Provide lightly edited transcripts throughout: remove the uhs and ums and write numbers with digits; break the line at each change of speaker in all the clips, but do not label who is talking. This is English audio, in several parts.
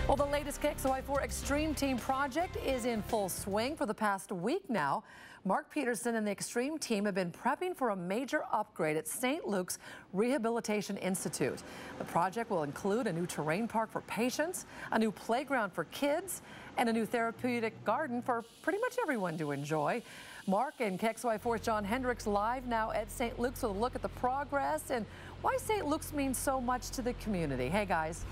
Well, the latest KXLY4 Extreme Team project is in full swing for the past week now. Mark Peterson and the Extreme Team have been prepping for a major upgrade at St. Luke's Rehabilitation Institute. The project will include a new terrain park for patients, a new playground for kids, and a new therapeutic garden for pretty much everyone to enjoy. Mark and KXLY4's John Hendricks live now at St. Luke's with a look at the progress and why St. Luke's means so much to the community. Hey, guys.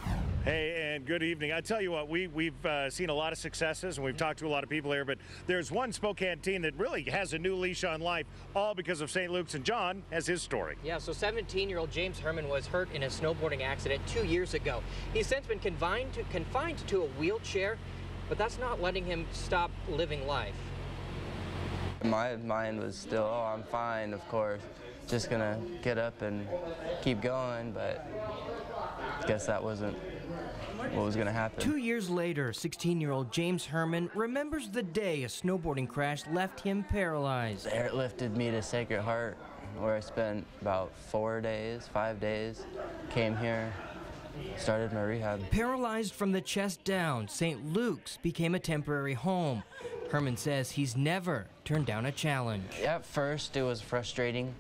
Hey, and good evening. I tell you what, we've seen a lot of successes, and we've talked to a lot of people here, but there's one Spokane team that really has a new leash on life, all because of St. Luke's, and John has his story.
Yeah, so 17-year-old James Herman was hurt in a snowboarding accident 2 years ago. He's since been confined to a wheelchair, but that's not letting him stop living life.
My mind was still, oh, I'm fine, of course. Just gonna get up and keep going, but I guess that wasn't what was gonna happen.
2 years later, 16-year-old James Herman remembers the day a snowboarding crash left him paralyzed.
They airlifted me to Sacred Heart, where I spent about 5 days, came here, started my rehab.
Paralyzed from the chest down, St. Luke's became a temporary home. Herman says he's never turned down a challenge.
At first, it was frustrating,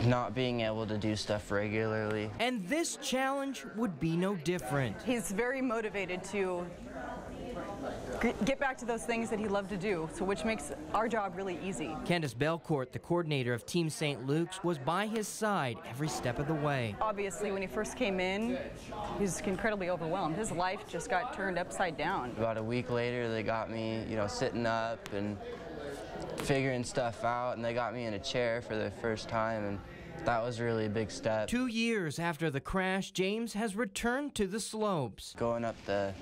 not being able to do stuff regularly.
And this challenge would be no different.
He's very motivated to get back to those things that he loved to do, so which makes our job really easy.
Candace Belcourt, the coordinator of Team St. Luke's, was by his side every step of the way.
Obviously, when he first came in, he was incredibly overwhelmed. His life just got turned upside down.
About a week later, they got me, sitting up and figuring stuff out, and they got me in a chair for the first time, and that was really a big step.
2 years after the crash, James has returned to the slopes.
Going up the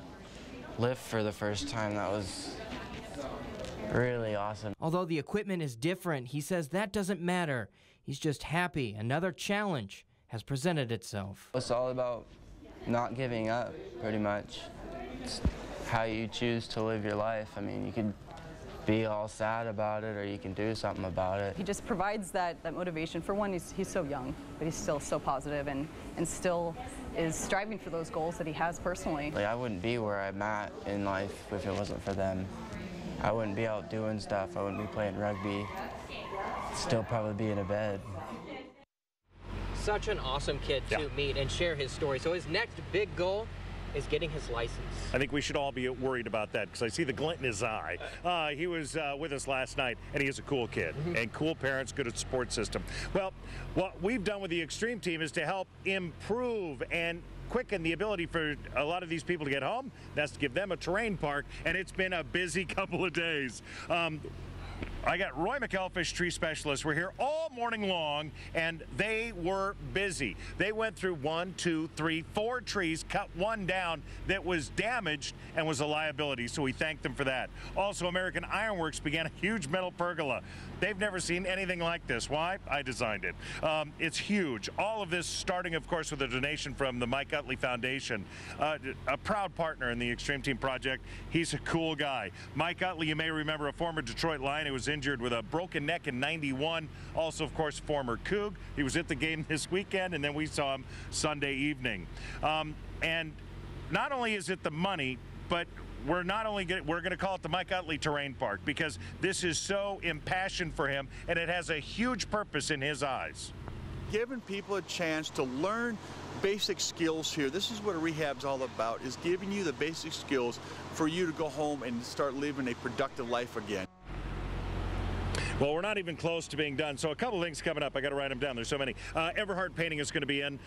lift for the first time, that was really awesome.
Although the equipment is different, he says that doesn't matter. He's just happy another challenge has presented itself.
It's all about not giving up, pretty much. It's how you choose to live your life. I mean, you could be all sad about it, or you can do something about it.
He just provides that motivation. For one, he's so young, but he's still so positive and still is striving for those goals that he has personally.
Like, I wouldn't be where I'm at in life if it wasn't for them. I wouldn't be out doing stuff. I wouldn't be playing rugby. Still probably be in a bed.
Such an awesome kid to meet and share his story. So his next big goal is getting his license.
I think we should all be worried about that because I see the glint in his eye. He was with us last night, and he is a cool kid and cool parents, good at support system. Well, what we've done with the Extreme Team is to help improve and quicken the ability for a lot of these people to get home. That's to give them a terrain park, and it's been a busy couple of days. I got Roy McElfish, tree specialist. We're here all morning long, and they were busy. They went through 1, 2, 3, 4 trees, cut one down that was damaged and was a liability, so we thank them for that. Also, American Ironworks began a huge metal pergola. They've never seen anything like this. Why? I designed it. It's huge. All of this starting, of course, with a donation from the Mike Utley Foundation, a proud partner in the Extreme Team project. He's a cool guy. Mike Utley, you may remember, a former Detroit Lion who was injured with a broken neck in '91. Also, of course, former Coug. He was at the game this weekend, and then we saw him Sunday evening. And not only is it the money, but we're going to call it the Mike Utley Terrain Park because this is so impassioned for him, and it has a huge purpose in his eyes.
Giving people a chance to learn basic skills here. This is what a rehab's all about, is giving you the basic skills for you to go home and start living a productive life again.
Well, we're not even close to being done, so a couple things coming up. I got to write them down. There's so many. Everhart Painting is going to be in.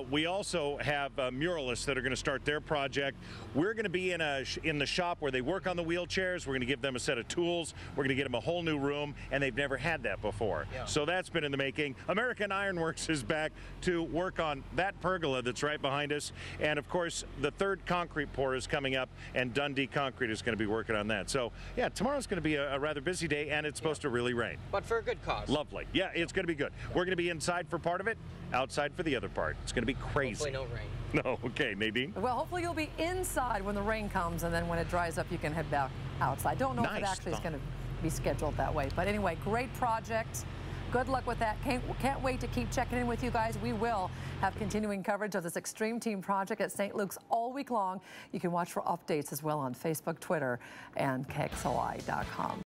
We also have muralists that are going to start their project. We're going to be in the shop where they work on the wheelchairs. We're going to give them a set of tools. We're going to get them a whole new room, and they've never had that before. Yeah. So that's been in the making. American Ironworks is back to work on that pergola that's right behind us, and of course the third concrete pour is coming up, and Dundee Concrete is going to be working on that. So yeah, tomorrow's going to be a rather busy day, and it's supposed to really rain.
But for a good cause.
Lovely. Yeah, it's going to be good. We're going to be inside for part of it, outside for the other part. It's going to be crazy.
Hopefully no rain.
No, okay, Nadine.
Well, hopefully you'll be inside when the rain comes, and then when it dries up, you can head back outside. Don't know if it actually is going to be scheduled that way. But anyway, great project. Good luck with that. Can't wait to keep checking in with you guys. We will have continuing coverage of this Extreme Team project at St. Luke's all week long. You can watch for updates as well on Facebook, Twitter, and KXLY.com.